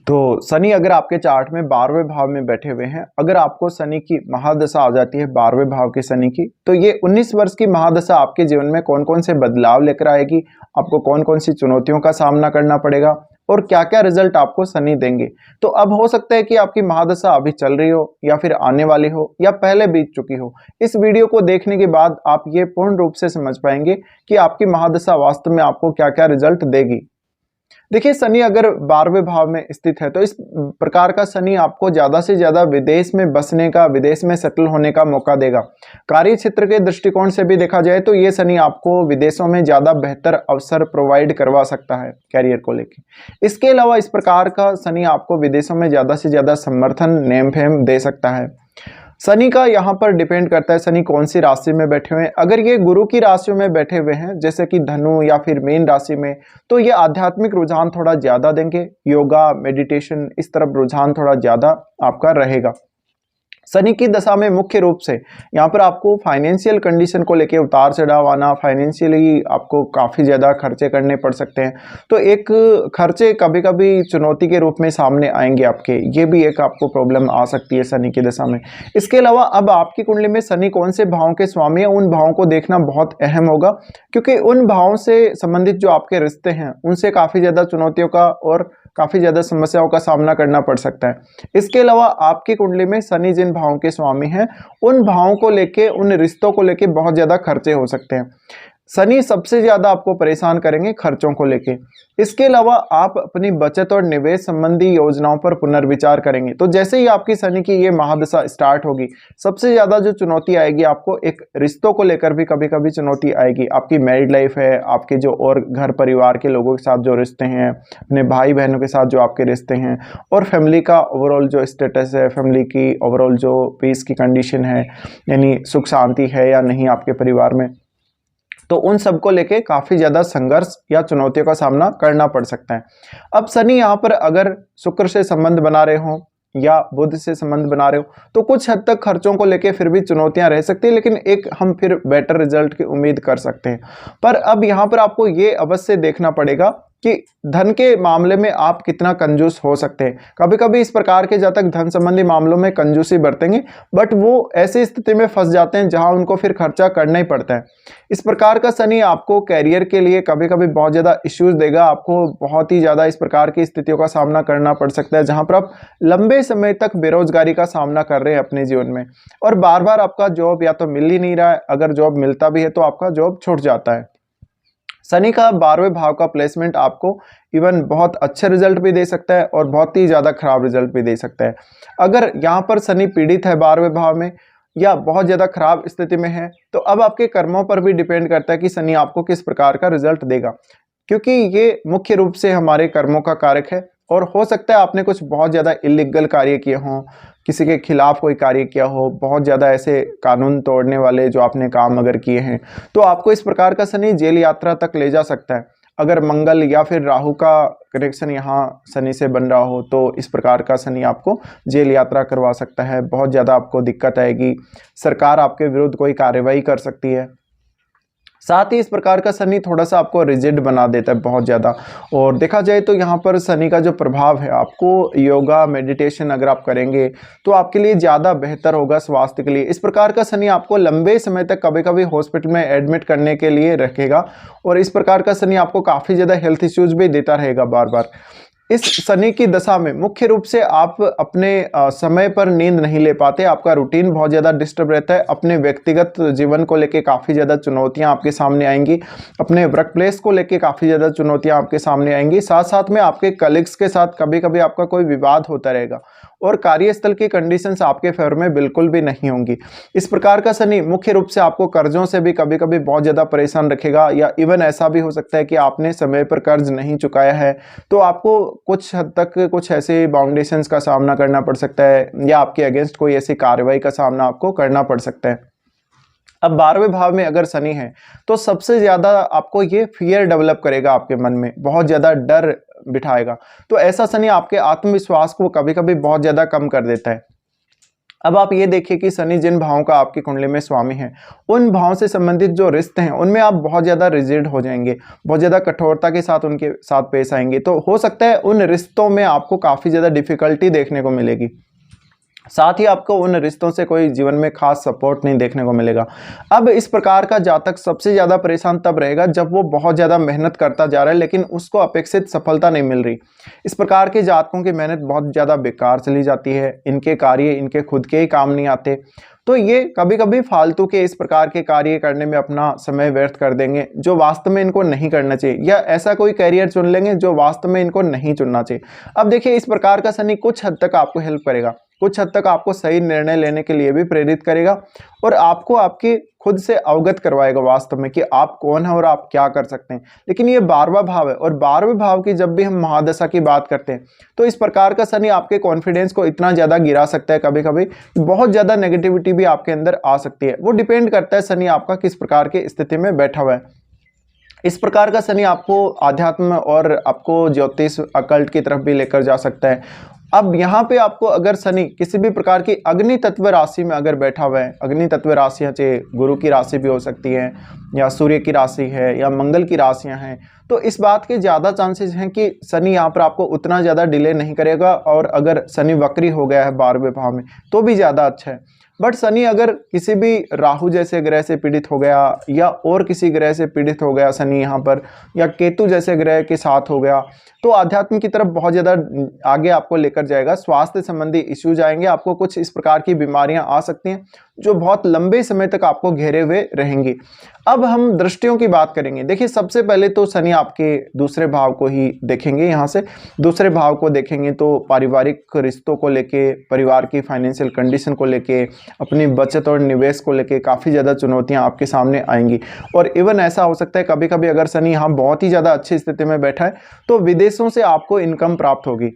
तो शनि अगर आपके चार्ट में 12वें भाव में बैठे हुए हैं, अगर आपको शनि की महादशा आ जाती है 12वें भाव के शनि की, तो ये 19 वर्ष की महादशा आपके जीवन में कौन कौन से बदलाव लेकर आएगी, आपको कौन कौन सी चुनौतियों का सामना करना पड़ेगा और क्या क्या रिजल्ट आपको शनि देंगे। तो अब हो सकता है कि आपकी महादशा अभी चल रही हो या फिर आने वाली हो या पहले बीत चुकी हो। इस वीडियो को देखने के बाद आप ये पूर्ण रूप से समझ पाएंगे कि आपकी महादशा वास्तव में आपको क्या क्या रिजल्ट देगी। देखिए, शनि अगर 12वें भाव में स्थित है तो इस प्रकार का शनि आपको ज्यादा से ज्यादा विदेश में बसने का, विदेश में सेटल होने का मौका देगा। कार्य क्षेत्र के दृष्टिकोण से भी देखा जाए तो ये शनि आपको विदेशों में ज्यादा बेहतर अवसर प्रोवाइड करवा सकता है कैरियर को लेकर। इसके अलावा इस प्रकार का शनि आपको विदेशों में ज्यादा से ज्यादा समर्थन, नेम फेम दे सकता है। शनि का यहाँ पर डिपेंड करता है शनि कौन सी राशि में बैठे हुए हैं। अगर ये गुरु की राशियों में बैठे हुए हैं जैसे कि धनु या फिर मीन राशि में, तो ये आध्यात्मिक रुझान थोड़ा ज्यादा देंगे, योगा, मेडिटेशन, इस तरफ रुझान थोड़ा ज्यादा आपका रहेगा। शनि की दशा में मुख्य रूप से यहाँ पर आपको फाइनेंशियल कंडीशन को लेके उतार चढ़ाव आना, फाइनेंशियली आपको काफ़ी ज़्यादा खर्चे करने पड़ सकते हैं। तो एक खर्चे कभी कभी चुनौती के रूप में सामने आएंगे आपके, ये भी एक आपको प्रॉब्लम आ सकती है शनि की दशा में। इसके अलावा अब आपकी कुंडली में शनि कौन से भावों के स्वामी है, उन भावों को देखना बहुत अहम होगा, क्योंकि उन भावों से संबंधित जो आपके रिश्ते हैं उनसे काफ़ी ज़्यादा चुनौतियों का और काफ़ी ज़्यादा समस्याओं का सामना करना पड़ सकता है। इसके अलावा आपकी कुंडली में शनि जिन भावों के स्वामी हैं उन भावों को लेके, उन रिश्तों को लेके बहुत ज़्यादा खर्चे हो सकते हैं। शनि सबसे ज़्यादा आपको परेशान करेंगे खर्चों को लेके। इसके अलावा आप अपनी बचत और निवेश संबंधी योजनाओं पर पुनर्विचार करेंगे। तो जैसे ही आपकी शनि की ये महादशा स्टार्ट होगी, सबसे ज़्यादा जो चुनौती आएगी आपको, एक रिश्तों को लेकर भी कभी कभी चुनौती आएगी। आपकी मैरिड लाइफ है, आपके जो और घर परिवार के लोगों के साथ जो रिश्ते हैं, अपने भाई बहनों के साथ जो आपके रिश्ते हैं, और फैमिली का ओवरऑल जो स्टेटस है, फैमिली की ओवरऑल जो पीस की कंडीशन है, यानी सुख शांति है या नहीं आपके परिवार में, तो उन सब को लेके काफ़ी ज़्यादा संघर्ष या चुनौतियों का सामना करना पड़ सकता है। अब शनि यहाँ पर अगर शुक्र से संबंध बना रहे हो या बुध से संबंध बना रहे हो तो कुछ हद तक खर्चों को लेके फिर भी चुनौतियां रह सकती है, लेकिन एक हम फिर बेटर रिजल्ट की उम्मीद कर सकते हैं। पर अब यहाँ पर आपको ये अवश्य देखना पड़ेगा कि धन के मामले में आप कितना कंजूस हो सकते हैं। कभी कभी इस प्रकार के जातक धन संबंधी मामलों में कंजूसी बरतेंगे, बट वो ऐसी स्थिति में फंस जाते हैं जहां उनको फिर खर्चा करना ही पड़ता है। इस प्रकार का शनि आपको कैरियर के लिए कभी कभी बहुत ज़्यादा इश्यूज देगा। आपको बहुत ही ज़्यादा इस प्रकार की स्थितियों का सामना करना पड़ सकता है जहां पर आप लंबे समय तक बेरोजगारी का सामना कर रहे हैं अपने जीवन में, और बार बार आपका जॉब या तो मिल ही नहीं रहा है, अगर जॉब मिलता भी है तो आपका जॉब छूट जाता है। शनि का 12वें भाव का प्लेसमेंट आपको इवन बहुत अच्छे रिजल्ट भी दे सकता है और बहुत ही ज़्यादा खराब रिजल्ट भी दे सकता है। अगर यहाँ पर शनि पीड़ित है 12वें भाव में या बहुत ज़्यादा खराब स्थिति में है, तो अब आपके कर्मों पर भी डिपेंड करता है कि शनि आपको किस प्रकार का रिजल्ट देगा, क्योंकि ये मुख्य रूप से हमारे कर्मों का कारक है। और हो सकता है आपने कुछ बहुत ज़्यादा इलीगल कार्य किए हों, किसी के खिलाफ कोई कार्य किया हो, बहुत ज़्यादा ऐसे कानून तोड़ने वाले जो आपने काम अगर किए हैं, तो आपको इस प्रकार का शनि जेल यात्रा तक ले जा सकता है। अगर मंगल या फिर राहु का कनेक्शन यहाँ शनि से बन रहा हो तो इस प्रकार का शनि आपको जेल यात्रा करवा सकता है, बहुत ज़्यादा आपको दिक्कत आएगी, सरकार आपके विरुद्ध कोई कार्रवाई कर सकती है। साथ ही इस प्रकार का शनि थोड़ा सा आपको रिजिड बना देता है बहुत ज़्यादा। और देखा जाए तो यहाँ पर शनि का जो प्रभाव है, आपको योगा, मेडिटेशन अगर आप करेंगे तो आपके लिए ज़्यादा बेहतर होगा स्वास्थ्य के लिए। इस प्रकार का शनि आपको लंबे समय तक कभी कभी हॉस्पिटल में एडमिट करने के लिए रखेगा, और इस प्रकार का शनि आपको काफ़ी ज़्यादा हेल्थ इश्यूज भी देता रहेगा बार बार। इस शनि की दशा में मुख्य रूप से आप अपने समय पर नींद नहीं ले पाते, आपका रूटीन बहुत ज़्यादा डिस्टर्ब रहता है, अपने व्यक्तिगत जीवन को लेके काफ़ी ज़्यादा चुनौतियां आपके सामने आएंगी, अपने वर्क प्लेस को लेके काफ़ी ज़्यादा चुनौतियां आपके सामने आएंगी, साथ साथ में आपके कलीग्स के साथ कभी कभी आपका कोई विवाद होता रहेगा, और कार्यस्थल की कंडीशंस आपके फेवर में बिल्कुल भी नहीं होंगी। इस प्रकार का शनि मुख्य रूप से आपको कर्जों से भी कभी कभी बहुत ज़्यादा परेशान रखेगा, या इवन ऐसा भी हो सकता है कि आपने समय पर कर्ज नहीं चुकाया है तो आपको कुछ हद तक कुछ ऐसे बाउंडेशंस का सामना करना पड़ सकता है, या आपके अगेंस्ट कोई ऐसी कार्रवाई का सामना आपको करना पड़ सकता है। अब 12वें भाव में अगर शनि है तो सबसे ज़्यादा आपको ये फियर डेवलप करेगा, आपके मन में बहुत ज़्यादा डर बिठाएगा। तो ऐसा शनि आपके आत्मविश्वास को कभी कभी बहुत ज़्यादा कम कर देता है। अब आप ये देखिए कि शनि जिन भावों का आपकी कुंडली में स्वामी है, उन भावों से संबंधित जो रिश्ते हैं उनमें आप बहुत ज़्यादा रिजिड हो जाएंगे, बहुत ज़्यादा कठोरता के साथ उनके साथ पेश आएंगे। तो हो सकता है उन रिश्तों में आपको काफ़ी ज़्यादा डिफिकल्टी देखने को मिलेगी, साथ ही आपको उन रिश्तों से कोई जीवन में खास सपोर्ट नहीं देखने को मिलेगा। अब इस प्रकार का जातक सबसे ज़्यादा परेशान तब रहेगा जब वो बहुत ज़्यादा मेहनत करता जा रहा है लेकिन उसको अपेक्षित सफलता नहीं मिल रही। इस प्रकार के जातकों की मेहनत बहुत ज़्यादा बेकार चली जाती है, इनके कार्य इनके खुद के ही काम नहीं आते, तो ये कभी कभी फालतू के इस प्रकार के कार्य करने में अपना समय व्यर्थ कर देंगे जो वास्तव में इनको नहीं करना चाहिए, या ऐसा कोई करियर चुन लेंगे जो वास्तव में इनको नहीं चुनना चाहिए। अब देखिए इस प्रकार का शनि कुछ हद तक आपको हेल्प करेगा, कुछ हद तक आपको सही निर्णय लेने के लिए भी प्रेरित करेगा और आपको आपके खुद से अवगत करवाएगा वास्तव में कि आप कौन है और आप क्या कर सकते हैं। लेकिन ये 12वां भाव है और 12वें भाव की जब भी हम महादशा की बात करते हैं तो इस प्रकार का शनि आपके कॉन्फिडेंस को इतना ज़्यादा गिरा सकता है, कभी कभी बहुत ज़्यादा नेगेटिविटी भी आपके अंदर आ सकती है। वो डिपेंड करता है शनि आपका किस प्रकार की स्थिति में बैठा हुआ है। इस प्रकार का शनि आपको आध्यात्म और आपको ज्योतिष अकल्ट की तरफ भी लेकर जा सकता है। अब यहाँ पे आपको अगर शनि किसी भी प्रकार की अग्नि तत्व राशि में अगर बैठा हुआ है, अग्नि तत्व राशियाँ चाहे गुरु की राशि भी हो सकती है या सूर्य की राशि है या मंगल की राशियाँ हैं, तो इस बात के ज़्यादा चांसेस हैं कि शनि यहाँ पर आपको उतना ज़्यादा डिले नहीं करेगा। और अगर शनि वक्री हो गया है 12वें भाव में तो भी ज़्यादा अच्छा है। बट शनि अगर किसी भी राहु जैसे ग्रह से पीड़ित हो गया या और किसी ग्रह से पीड़ित हो गया शनि यहाँ पर, या केतु जैसे ग्रह के साथ हो गया, तो आध्यात्म की तरफ बहुत ज़्यादा आगे आपको लेकर जाएगा। स्वास्थ्य संबंधी इश्यूज आएंगे, आपको कुछ इस प्रकार की बीमारियां आ सकती हैं जो बहुत लंबे समय तक आपको घेरे हुए रहेंगी। अब हम दृष्टियों की बात करेंगे। देखिए सबसे पहले तो शनि आपके दूसरे भाव को ही देखेंगे, यहाँ से दूसरे भाव को देखेंगे तो पारिवारिक रिश्तों को लेके, परिवार की फाइनेंशियल कंडीशन को लेके, अपनी बचत और निवेश को लेके काफ़ी ज़्यादा चुनौतियाँ आपके सामने आएंगी। और इवन ऐसा हो सकता है कभी कभी अगर शनि यहाँ बहुत ही ज़्यादा अच्छी स्थिति में बैठा है तो विदेशों से आपको इनकम प्राप्त होगी।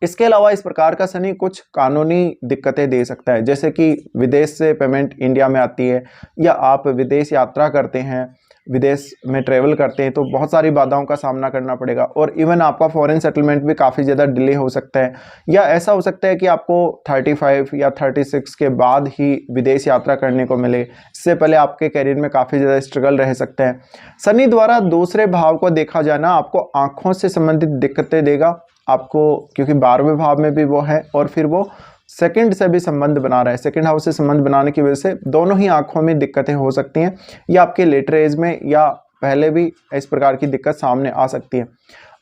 इसके अलावा इस प्रकार का शनि कुछ कानूनी दिक्कतें दे सकता है, जैसे कि विदेश से पेमेंट इंडिया में आती है, या आप विदेश यात्रा करते हैं, विदेश में ट्रेवल करते हैं तो बहुत सारी बाधाओं का सामना करना पड़ेगा। और इवन आपका फॉरेन सेटलमेंट भी काफ़ी ज़्यादा डिले हो सकता है, या ऐसा हो सकता है कि आपको 35 या 36 के बाद ही विदेश यात्रा करने को मिले। इससे पहले आपके करियर में काफ़ी ज़्यादा स्ट्रगल रह सकता है। शनि द्वारा दूसरे भाव को देखा जाना आपको आँखों से संबंधित दिक्कतें देगा आपको, क्योंकि 12वें भाव में भी वो है और फिर वो सेकंड से भी संबंध बना रहा है। सेकंड हाउस से संबंध बनाने की वजह से दोनों ही आंखों में दिक्कतें हो सकती हैं, या आपके लेटर एज में या पहले भी इस प्रकार की दिक्कत सामने आ सकती है।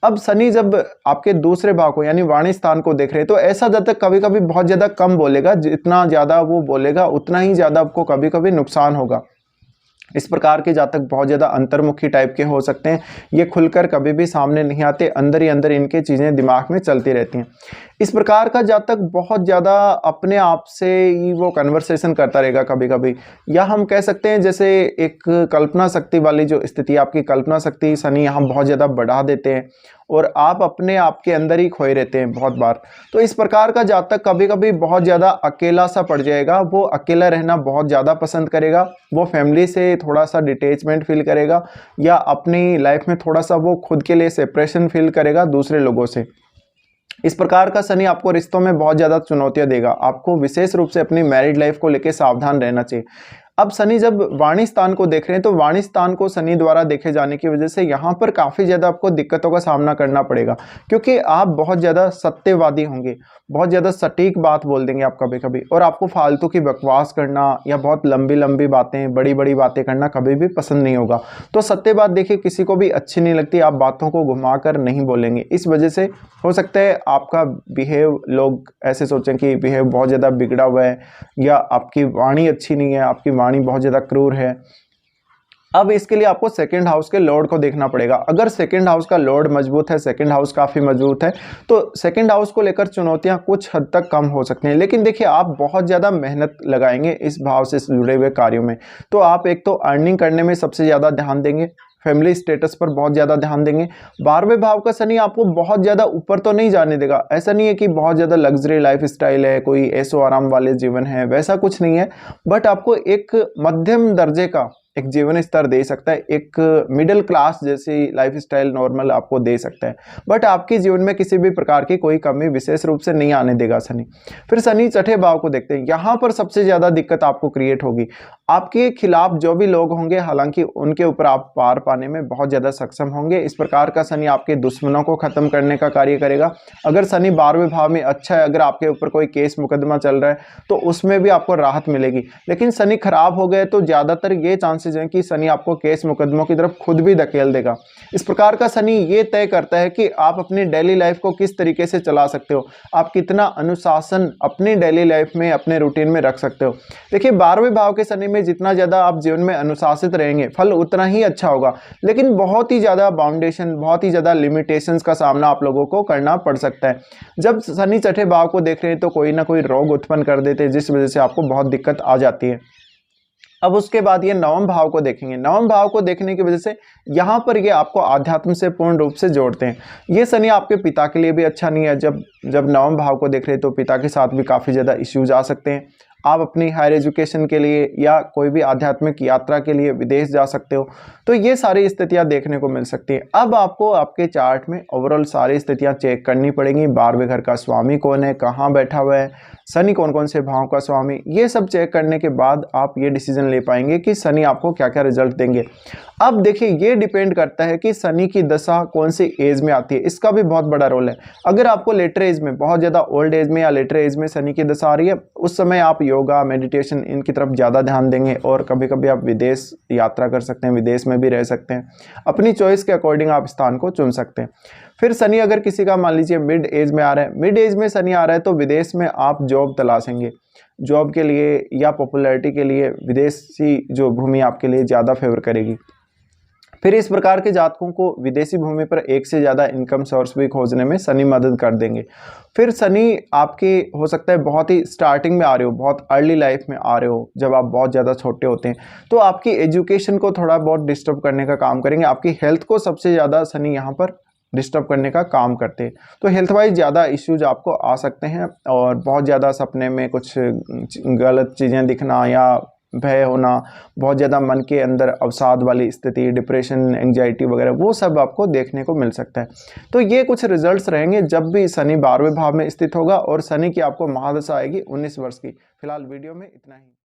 अब शनि जब आपके दूसरे भाव को यानी वाणी स्थान को देख रहे हैं तो ऐसा जातक कभी कभी बहुत ज़्यादा कम बोलेगा, जितना ज़्यादा वो बोलेगा उतना ही ज़्यादा आपको कभी कभी नुकसान होगा। इस प्रकार के जातक बहुत ज़्यादा अंतर्मुखी टाइप के हो सकते हैं, ये खुलकर कभी भी सामने नहीं आते, अंदर ही अंदर इनके चीज़ें दिमाग में चलती रहती हैं। इस प्रकार का जातक बहुत ज़्यादा अपने आप से ही वो कन्वर्सेशन करता रहेगा कभी कभी, या हम कह सकते हैं जैसे एक कल्पना शक्ति वाली जो स्थिति, आपकी कल्पना शक्ति शनि यहाँ बहुत ज़्यादा बढ़ा देते हैं और आप अपने आप के अंदर ही खोए रहते हैं बहुत बार। तो इस प्रकार का जातक कभी कभी बहुत ज़्यादा अकेला सा पड़ जाएगा, वो अकेला रहना बहुत ज़्यादा पसंद करेगा, वो फैमिली से थोड़ा सा डिटैचमेंट फील करेगा, या अपनी लाइफ में थोड़ा सा वो खुद के लिए सेपरेशन फील करेगा दूसरे लोगों से। इस प्रकार का शनि आपको रिश्तों में बहुत ज़्यादा चुनौतियां देगा। आपको विशेष रूप से अपनी मैरिड लाइफ को लेकर सावधान रहना चाहिए। अब शनि जब वाणी स्थान को देख रहे हैं तो वाणी स्थान को शनि द्वारा देखे जाने की वजह से यहाँ पर काफ़ी ज़्यादा आपको दिक्कतों का सामना करना पड़ेगा, क्योंकि आप बहुत ज़्यादा सत्यवादी होंगे, बहुत ज़्यादा सटीक बात बोल देंगे आप कभी कभी, और आपको फालतू की बकवास करना या बहुत लंबी लंबी बातें, बड़ी बड़ी बातें करना कभी भी पसंद नहीं होगा। तो सत्य बात देखिए किसी को भी अच्छी नहीं लगती, आप बातों को घुमा कर नहीं बोलेंगे। इस वजह से हो सकता है आपका बिहेव, लोग ऐसे सोचें कि बिहेव बहुत ज़्यादा बिगड़ा हुआ है, या आपकी वाणी अच्छी नहीं है, आपकी वाणी बहुत ज़्यादा क्रूर है। अब इसके लिए आपको सेकंड हाउस के लॉर्ड को देखना पड़ेगा। अगर सेकंड हाउस का लॉर्ड मजबूत है, सेकंड हाउस काफ़ी मजबूत है, तो सेकंड हाउस को लेकर चुनौतियां कुछ हद तक कम हो सकती हैं। लेकिन देखिए आप बहुत ज़्यादा मेहनत लगाएंगे इस भाव से जुड़े हुए कार्यों में, तो आप एक तो अर्निंग करने में सबसे ज़्यादा ध्यान देंगे, फैमिली स्टेटस पर बहुत ज़्यादा ध्यान देंगे। 12वें भाव का शनि आपको बहुत ज़्यादा ऊपर तो नहीं जाने देगा, ऐसा नहीं है कि बहुत ज़्यादा लग्जरी लाइफ स्टाइल है, कोई ऐशो आराम वाले जीवन है, वैसा कुछ नहीं है, बट आपको एक मध्यम दर्जे का एक जीवन स्तर दे सकता है, एक मिडिल क्लास जैसी लाइफस्टाइल नॉर्मल आपको दे सकता है, बट आपके जीवन में किसी भी प्रकार की कोई कमी विशेष रूप से नहीं आने देगा शनि। फिर शनि छठे भाव को देखते हैं, यहाँ पर सबसे ज़्यादा दिक्कत आपको क्रिएट होगी। आपके खिलाफ जो भी लोग होंगे, हालांकि उनके ऊपर आप पार पाने में बहुत ज़्यादा सक्षम होंगे। इस प्रकार का शनि आपके दुश्मनों को खत्म करने का कार्य करेगा। अगर शनि 12वें भाव में अच्छा है, अगर आपके ऊपर कोई केस मुकदमा चल रहा है तो उसमें भी आपको राहत मिलेगी। लेकिन शनि खराब हो गए तो ज़्यादातर ये चांसेस हैं कि शनि आपको केस मुकदमों की तरफ खुद भी धकेल देगा। इस प्रकार का शनि ये तय करता है कि आप अपनी डेली लाइफ को किस तरीके से चला सकते हो, आप कितना अनुशासन अपनी डेली लाइफ में, अपने रूटीन में रख सकते हो। देखिए 12वें भाव के शनि में जितना ज़्यादा आप जीवन में अनुशासित रहेंगे, फल उतना ही अच्छा होगा। लेकिन बहुत ही ज़्यादा बाउंडेशन, बहुत ही ज़्यादा लिमिटेशंस का सामना आप लोगों को करना पड़ सकता है। जब शनि छठे भाव को देख रहे हैं तो कोई ना कोई रोग उत्पन्न कर देते हैं, जिस वजह से आपको बहुत दिक्कत आ जाती है। अब उसके बाद ये नवम भाव को देखेंगे। नवम भाव को देखने की वजह से यहाँ पर ये आपको आध्यात्म से पूर्ण रूप से जोड़ते हैं। ये शनि आपके पिता के लिए भी अच्छा नहीं है। जब नवम भाव को देख रहे हैं तो पिता के साथ भी काफ़ी ज़्यादा इश्यूज आ सकते हैं। आप अपनी हायर एजुकेशन के लिए या कोई भी आध्यात्मिक यात्रा के लिए विदेश जा सकते हो, तो ये सारी स्थितियां देखने को मिल सकती हैं। अब आपको आपके चार्ट में ओवरऑल सारी स्थितियां चेक करनी पड़ेंगी। 12वें घर का स्वामी कौन है, कहाँ बैठा हुआ है, शनि कौन कौन से भाव का स्वामी, ये सब चेक करने के बाद आप ये डिसीजन ले पाएंगे कि शनि आपको क्या क्या रिजल्ट देंगे। अब देखिए ये डिपेंड करता है कि शनि की दशा कौन सी एज में आती है, इसका भी बहुत बड़ा रोल है। अगर आपको लेटर एज में, बहुत ज़्यादा ओल्ड एज में या लेटर एज में शनि की दशा आ रही है, उस समय आप योगा, मेडिटेशन इनकी तरफ ज़्यादा ध्यान देंगे और कभी कभी आप विदेश यात्रा कर सकते हैं, विदेश में भी रह सकते हैं। अपनी चॉइस के अकॉर्डिंग आप स्थान को चुन सकते हैं। फिर शनि अगर किसी का मान लीजिए मिड एज में आ रहा है, मिड एज में शनि आ रहा है तो विदेश में आप जॉब तलाशेंगे। जॉब के लिए या पॉपुलैरिटी के लिए विदेशी जो भूमि आपके लिए ज़्यादा फेवर करेगी। फिर इस प्रकार के जातकों को विदेशी भूमि पर एक से ज़्यादा इनकम सोर्स भी खोजने में शनि मदद कर देंगे। फिर शनि आपके हो सकता है बहुत ही स्टार्टिंग में आ रहे हो, बहुत अर्ली लाइफ में आ रहे हो, जब आप बहुत ज़्यादा छोटे होते हैं, तो आपकी एजुकेशन को थोड़ा बहुत डिस्टर्ब करने का काम करेंगे। आपकी हेल्थ को सबसे ज़्यादा शनि यहाँ पर डिस्टर्ब करने का काम करते हैं। तो हेल्थ वाइज ज़्यादा इश्यूज आपको आ सकते हैं और बहुत ज़्यादा सपने में कुछ गलत चीज़ें दिखना या भय होना, बहुत ज़्यादा मन के अंदर अवसाद वाली स्थिति, डिप्रेशन, एंग्जाइटी वगैरह, वो सब आपको देखने को मिल सकता है। तो ये कुछ रिजल्ट्स रहेंगे जब भी शनि 12वें भाव में स्थित होगा और शनि की आपको महादशा आएगी 19 वर्ष की। फिलहाल वीडियो में इतना ही।